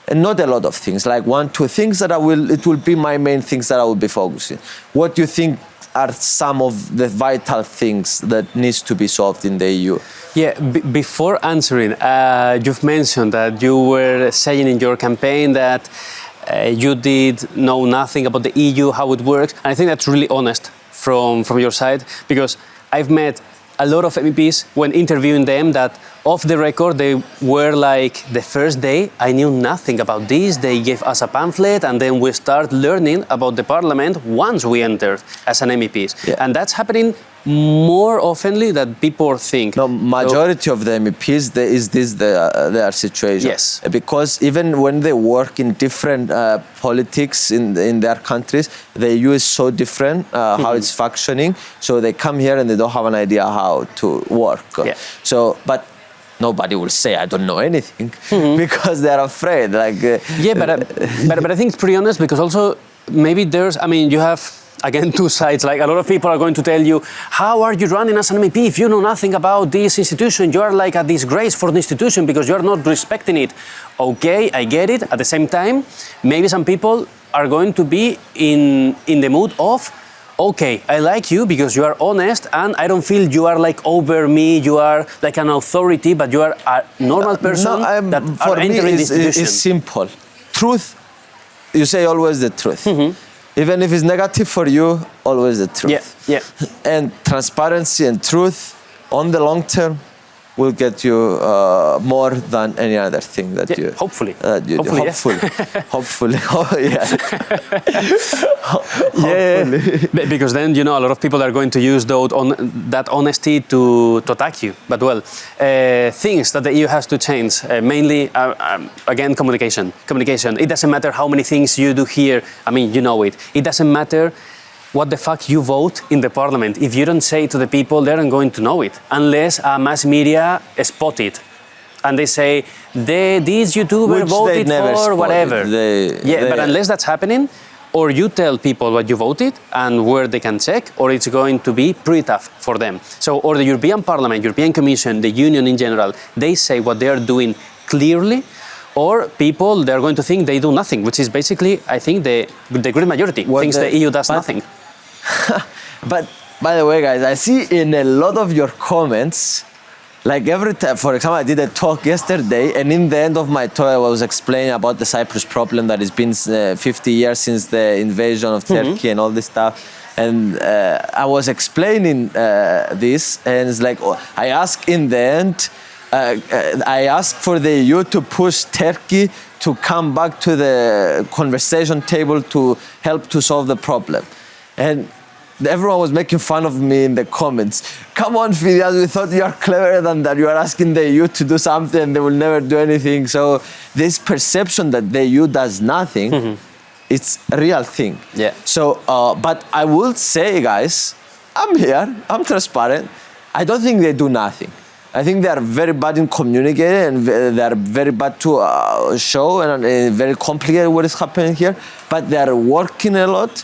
And not a lot of things, like 1-2 things that it will be my main things that I will be focusing. What do you think are some of the vital things that needs to be solved in the EU? Yeah, before answering, you've mentioned that you were saying in your campaign that you did know nothing about the EU, how it works. And I think that's really honest from your side, because I've met a lot of MEPs when interviewing them that off the record they were like, the first day I knew nothing about this, they gave us a pamphlet and then we start learning about the parliament once we entered as an MEPs. And that's happening more oftenly than people think. No, majority of the MEPs, their situation. Yes. Because even when they work in different politics in their countries, the EU is so different how it's functioning. So they come here and they don't have an idea how to work. So, but nobody will say I don't know anything because they're afraid. Like but I think it's pretty honest, because also maybe you have again two sides. Like a lot of people are going to tell you, how are you running as an MEP if you know nothing about this institution? You are like a disgrace for the institution because you are not respecting it. Okay, I get it. At the same time, maybe some people are going to be in the mood of, okay, I like you because you are honest and I don't feel you are like over me, you are like an authority, but you are a normal person that for are entering me the institution. it's simple. Truth, you say always the truth. Even if it's negative for you, always the truth. Yeah. And transparency and truth on the long term will get you more than any other thing that you. Hopefully. You do. Hopefully, Hopefully. Oh, yeah. Yeah. Because then, a lot of people are going to use that honesty to attack you. But things that the EU has to change, mainly, again, communication. Communication. It doesn't matter how many things you do here. I mean, you know it. It doesn't matter what the fuck you vote in the parliament. If you don't say it to the people, they aren't going to know it. Unless mass media spot it. And they say, this YouTuber voted for whatever. But unless that's happening, or you tell people what you voted and where they can check, or it's going to be pretty tough for them. So, or the European Parliament, European Commission, the Union in general, they say what they are doing clearly, or people, they're going to think they do nothing, which is basically, I think, the great majority thinks the EU does nothing. But, by the way, guys, I see in a lot of your comments, like every time, for example, I did a talk yesterday, and in the end of my talk, I was explaining about the Cyprus problem that it's been 50 years since the invasion of Turkey and all this stuff. And I was explaining this, and it's like, I asked in the end, I asked for the EU to push Turkey to come back to the conversation table to help to solve the problem. And everyone was making fun of me in the comments. Come on, Phidias, we thought you are cleverer than that. You are asking the EU to do something and they will never do anything. So this perception that the EU does nothing, it's a real thing. Yeah. So, but I will say, guys, I'm here, I'm transparent. I don't think they do nothing. I think they are very bad in communicating and they are very bad to show and very complicated what is happening here. But they are working a lot.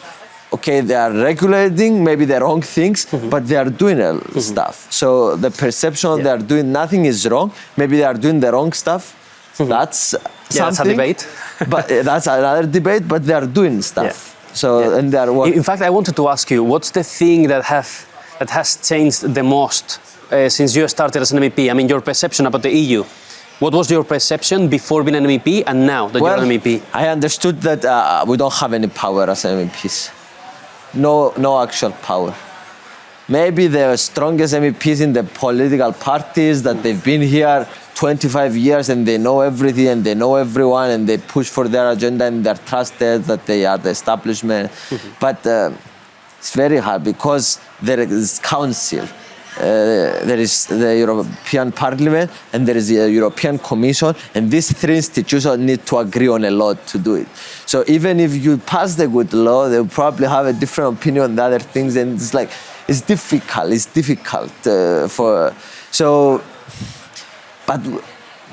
Okay, they are regulating maybe the wrong things, but they are doing stuff. So the perception of they are doing nothing is wrong. Maybe they are doing the wrong stuff. That's something. That's a debate. But that's another debate. But they are doing stuff. So and they are working. In fact, I wanted to ask you, what's the thing that has changed the most since you started as an MEP? I mean, your perception about the EU. What was your perception before being an MEP and now that you're an MEP? I understood that we don't have any power as MEPs. No actual power. Maybe the strongest MEPs in the political parties that they've been here 25 years and they know everything and they know everyone and they push for their agenda and they're trusted that they are the establishment. But it's very hard because there is council. There is the European Parliament and there is the European Commission, and these three institutions need to agree on a law to do it. So even if you pass the good law, they'll probably have a different opinion on the other things, and it's like, it's difficult. It's difficult for, so, but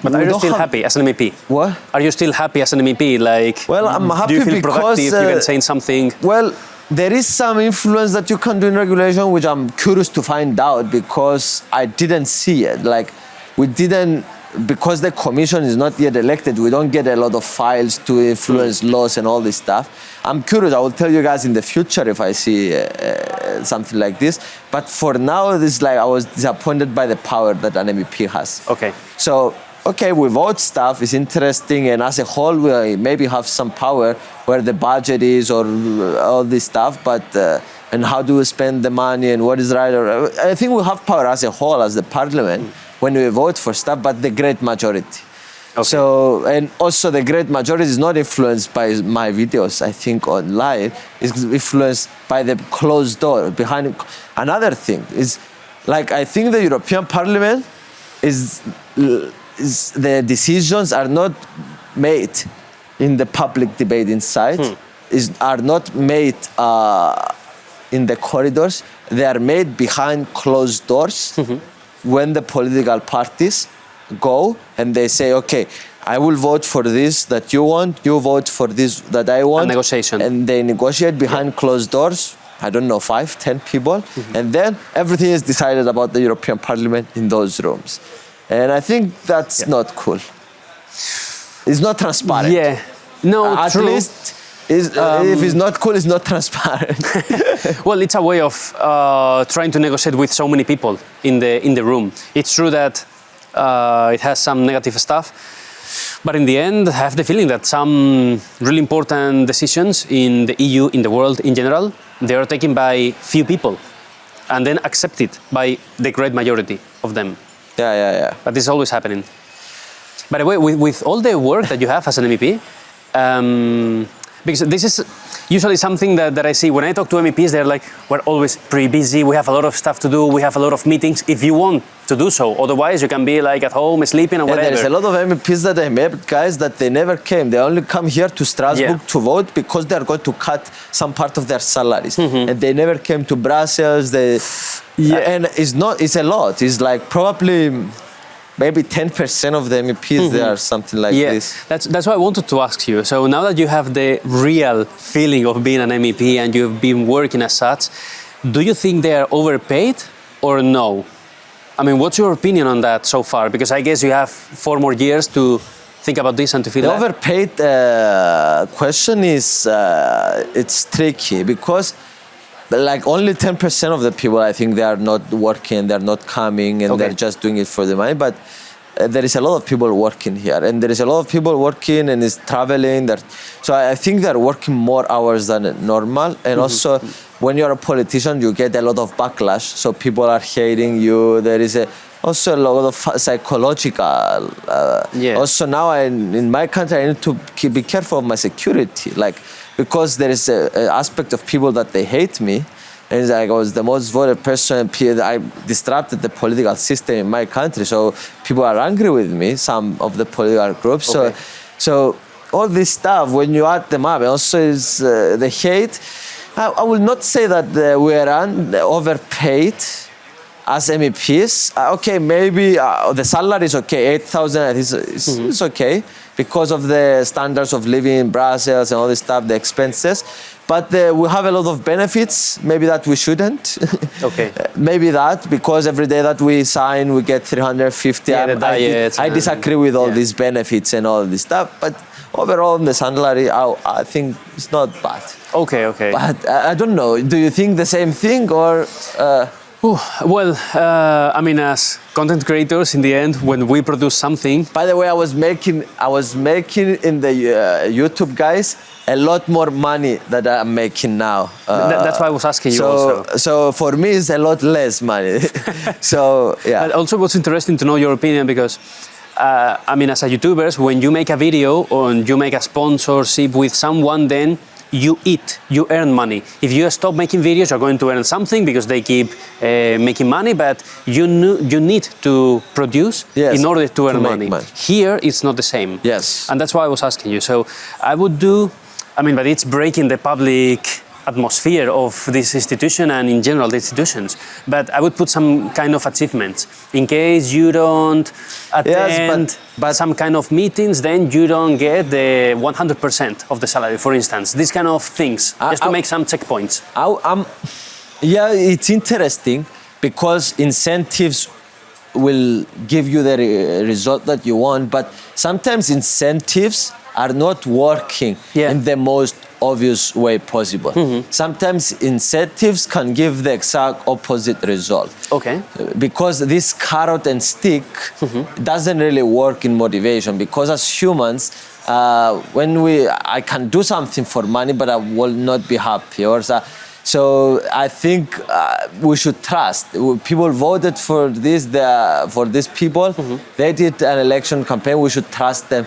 are you still happy as an MEP? What? Are you still happy as an MEP? Like, well, I'm happy do you feel because productive? You can say something. Well, there is some influence that you can do in regulation, which I'm curious to find out because I didn't see it. Like, we didn't, because the commission is not yet elected, we don't get a lot of files to influence laws and all this stuff. I'm curious. I will tell you guys in the future if I see something like this. But for now, this like I was disappointed by the power that an MEP has. Okay. So, okay, we vote stuff, it's interesting, and as a whole, we maybe have some power where the budget is or all this stuff, but and how do we spend the money and what is right? I think we have power as a whole, as the parliament, when we vote for stuff, but the great majority. Okay. So, and also the great majority is not influenced by my videos, I think, online. It's influenced by the closed door behind. Another thing is, like, I think the European Parliament is the decisions are not made in the public debate inside, are not made in the corridors. They are made behind closed doors when the political parties go and they say, okay, I will vote for this that you want, you vote for this that I want. A negotiation. And they negotiate behind closed doors, I don't know, 5, 10 people. And then everything is decided about the European Parliament in those rooms. And I think that's not cool. It's not transparent. Yeah. No, at true. least if it's not cool, it's not transparent. Well, it's a way of trying to negotiate with so many people in the room. It's true that it has some negative stuff, but in the end, I have the feeling that some really important decisions in the EU, in the world in general, they are taken by few people and then accepted by the great majority of them. Yeah. But this is always happening. By the way, with all the work that you have as an MEP, because this is usually something that I see when I talk to MEPs, they're like, we're always pretty busy, we have a lot of stuff to do, we have a lot of meetings. If you want to do so, otherwise you can be like at home sleeping or whatever. There's a lot of MEPs that I met, guys, that they never came. They only come here to Strasbourg to vote because they're going to cut some part of their salaries. And they never came to Brussels. And it's a lot. It's like probably maybe 10% of the MEPs there are something like this. That's why I wanted to ask you. So now that you have the real feeling of being an MEP and you've been working as such, do you think they are overpaid or no? I mean, what's your opinion on that so far? Because I guess you have 4 more years to think about this and to feel the that. Overpaid question is it's tricky because like only 10% of the people, I think, they are not working, they're not coming, and they're just doing it for the money. But there is a lot of people working here, and there is a lot of people working and is traveling. So I think they're working more hours than normal. And also, when you're a politician, you get a lot of backlash. So people are hating you. There is also a lot of psychological. Also now in my country, I need to be careful of my security, because there is an aspect of people that they hate me. And I was the most voted person. I disrupted the political system in my country, so people are angry with me, some of the political groups. So all this stuff, when you add them up, also is the hate. I will not say that we are overpaid as MEPs. Okay, maybe the salary is okay, 8,000 is okay, because of the standards of living in Brussels and all this stuff, the expenses. But we have a lot of benefits, maybe that we shouldn't. Maybe that, because every day that we sign, we get 350. I disagree with all these benefits and all this stuff. But overall, the salary, I think it's not bad. Okay. But I don't know. Do you think the same thing or? Well, I mean, as content creators, in the end, when we produce something. By the way, I was making in the YouTube, guys, a lot more money that I'm making now. That's why I was asking you also. So for me, it's a lot less money. So yeah. But also, what's interesting to know your opinion, because I mean, as a YouTubers, when you make a video or you make a sponsorship with someone, then you earn money. If you stop making videos, you're going to earn something because they keep making money, but you need to produce in order to earn money. Here, it's not the same. Yes. And that's why I was asking you. So I would but it's breaking the public atmosphere of this institution and in general the institutions. But I would put some kind of achievements. In case you don't attend but some kind of meetings, then you don't get the 100% of the salary, for instance. These kind of things, just to make some checkpoints. It's interesting because incentives will give you the result that you want, but sometimes incentives are not working in the most obvious way possible. Sometimes incentives can give the exact opposite result. Because this carrot and stick doesn't really work in motivation, because as humans, I can do something for money, but I will not be happy. So I think we should trust. People voted for these people. They did an election campaign. We should trust them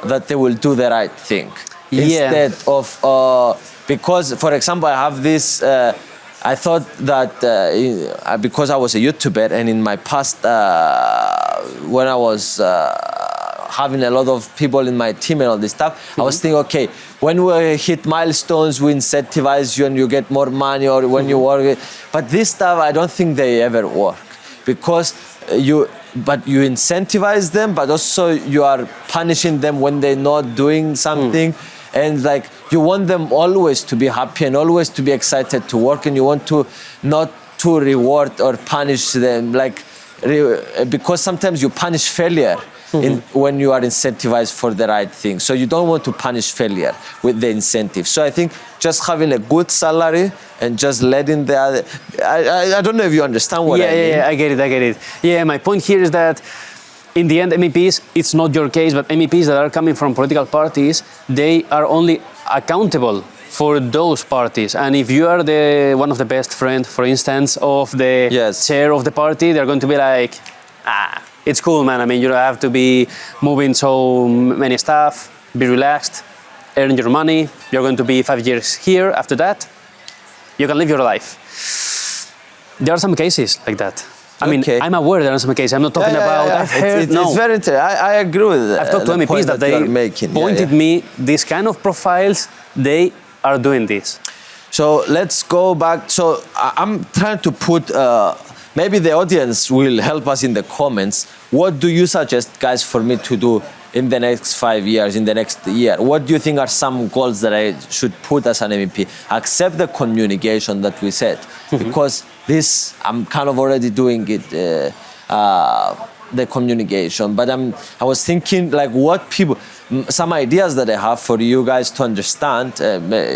that they will do the right thing. Instead of, because, for example, I have this, I thought that because I was a YouTuber and in my past, when I was having a lot of people in my team and all this stuff, I was thinking, okay, when we hit milestones, we incentivize you and you get more money, or when you work. But this stuff, I don't think they ever work, because you incentivize them, but also you are punishing them when they're not doing something. And you want them always to be happy and always to be excited to work, and you want to not to reward or punish them, because sometimes you punish failure when you are incentivized for the right thing. So you don't want to punish failure with the incentive. So I think just having a good salary and just letting the other, I don't know if you understand what I mean. Yeah, I get it. Yeah, my point here is that in the end, MEPs, it's not your case, but MEPs that are coming from political parties, they are only accountable for those parties. And if you are one of the best friends, for instance, of the chair of the party, they're going to be like, It's cool, man. I mean, you don't have to be moving so many stuff, be relaxed, earn your money. You're going to be 5 years here. After that, you can live your life. There are some cases like that. I mean, I'm aware there are some cases. I'm not talking about. I've heard. It's very interesting. I agree with that. I've talked to MEPs that they pointed me these kind of profiles. They are doing this. So let's go back. So I'm trying to put. Maybe the audience will help us in the comments. What do you suggest, guys, for me to do in the next 5 years, in the next year? What do you think are some goals that I should put as an MEP? Accept the communication that we said, because this, I'm kind of already doing it, the communication, but I was thinking like what people, some ideas that I have for you guys to understand,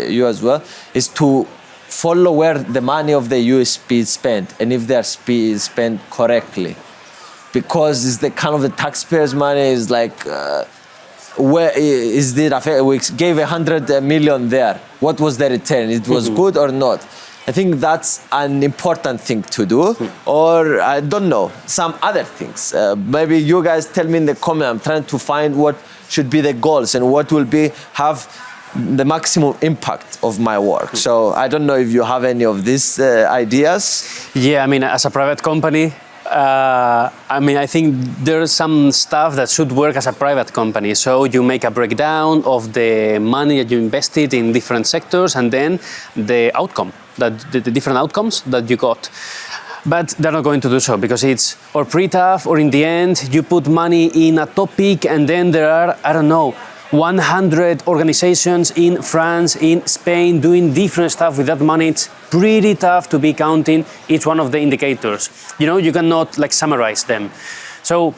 you as well, is to follow where the money of the USP is spent and if their SP is spent correctly. Because it's the kind of the taxpayers' money is like, where is it? We gave 100 million there. What was the return? It was good or not? I think that's an important thing to do. Or I don't know, some other things. Maybe you guys tell me in the comment. I'm trying to find what should be the goals and what will be have the maximum impact of my work. So I don't know if you have any of these ideas. Yeah, I mean, as a private company, I mean, I think there's some stuff that should work as a private company. So you make a breakdown of the money that you invested in different sectors and then the outcome, that the different outcomes that you got. But they're not going to do so because it's or pretty tough, or in the end, you put money in a topic and then there are, I don't know, 100 organizations in France, in Spain, doing different stuff with that money. It's pretty tough to be counting each one of the indicators. You know, you cannot like summarize them. So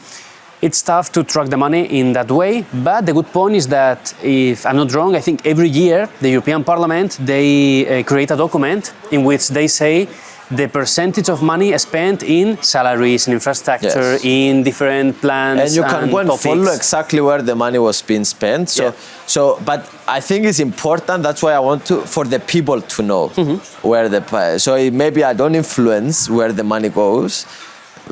it's tough to track the money in that way. But the good point is that, if I'm not wrong, I think every year the European Parliament, they create a document in which they say the percentage of money spent in salaries, in infrastructure, in different plans. And you can go and follow exactly where the money was being spent. So, but I think it's important. That's why I want for the people to know where so maybe I don't influence where the money goes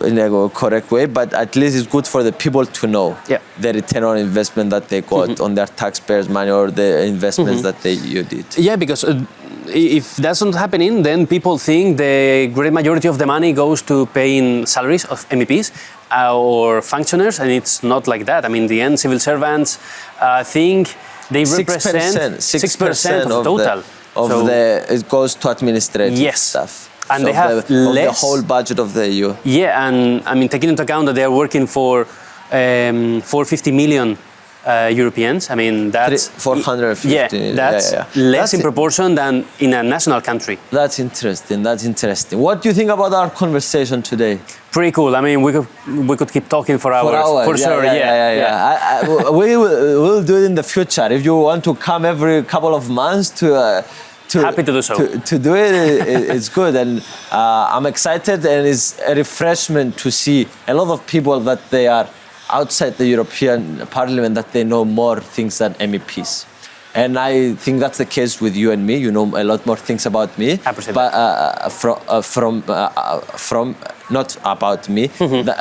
in a correct way, but at least it's good for the people to know the return on investment that they got on their taxpayers' money or the investments that you did. Yeah, because if that's not happening, then people think the great majority of the money goes to paying salaries of MEPs or functionaries, and it's not like that. I mean, in the end, civil servants think they represent 6% of the total. It goes to administrative stuff. And so they have less of the whole budget of the EU. Yeah, and I mean, taking into account that they are working for 450 million Europeans. I mean, that's 450. That's less in proportion than in a national country. That's interesting. That's interesting. What do you think about our conversation today? Pretty cool. I mean, we could keep talking for hours. For sure. We'll do it in the future. If you want to come every couple of months happy to do so. To do it, it's good, and I'm excited, and it's a refreshment to see a lot of people that they are outside the European Parliament, that they know more things than MEPs. And I think that's the case with you and me. You know a lot more things about me, but from not about me,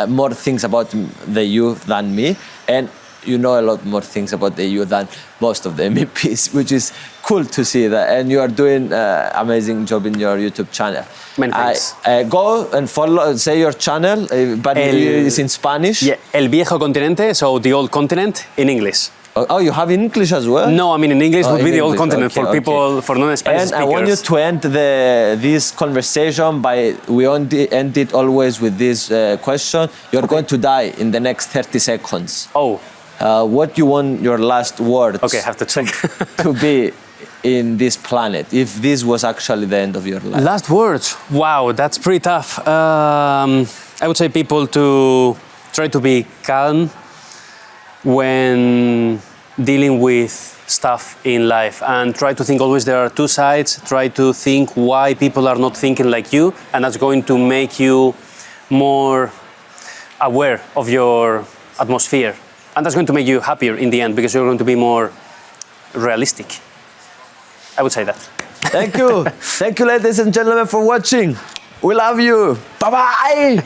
more things about the EU than me, and you know a lot more things about the EU than most of the MEPs, which is cool to see that. And you are doing an amazing job in your YouTube channel. Many thanks. Go and follow, say your channel, but it's in Spanish. Yeah, El Viejo Continente, so the old continent in English. Oh, you have in English as well? No, I mean in English would be the old continent for people, for non-Spanish speakers. And I want you to end this conversation by, we end it always with this question. You're going to die in the next 30 seconds. Oh. What you want your last words I have to check. to be in this planet, if this was actually the end of your life? Last words? Wow, that's pretty tough. I would say people to try to be calm when dealing with stuff in life, and try to think always there are two sides. Try to think why people are not thinking like you, and that's going to make you more aware of your atmosphere. And that's going to make you happier in the end, because you're going to be more realistic. I would say that. Thank you. Thank you, ladies and gentlemen, for watching. We love you. Bye-bye.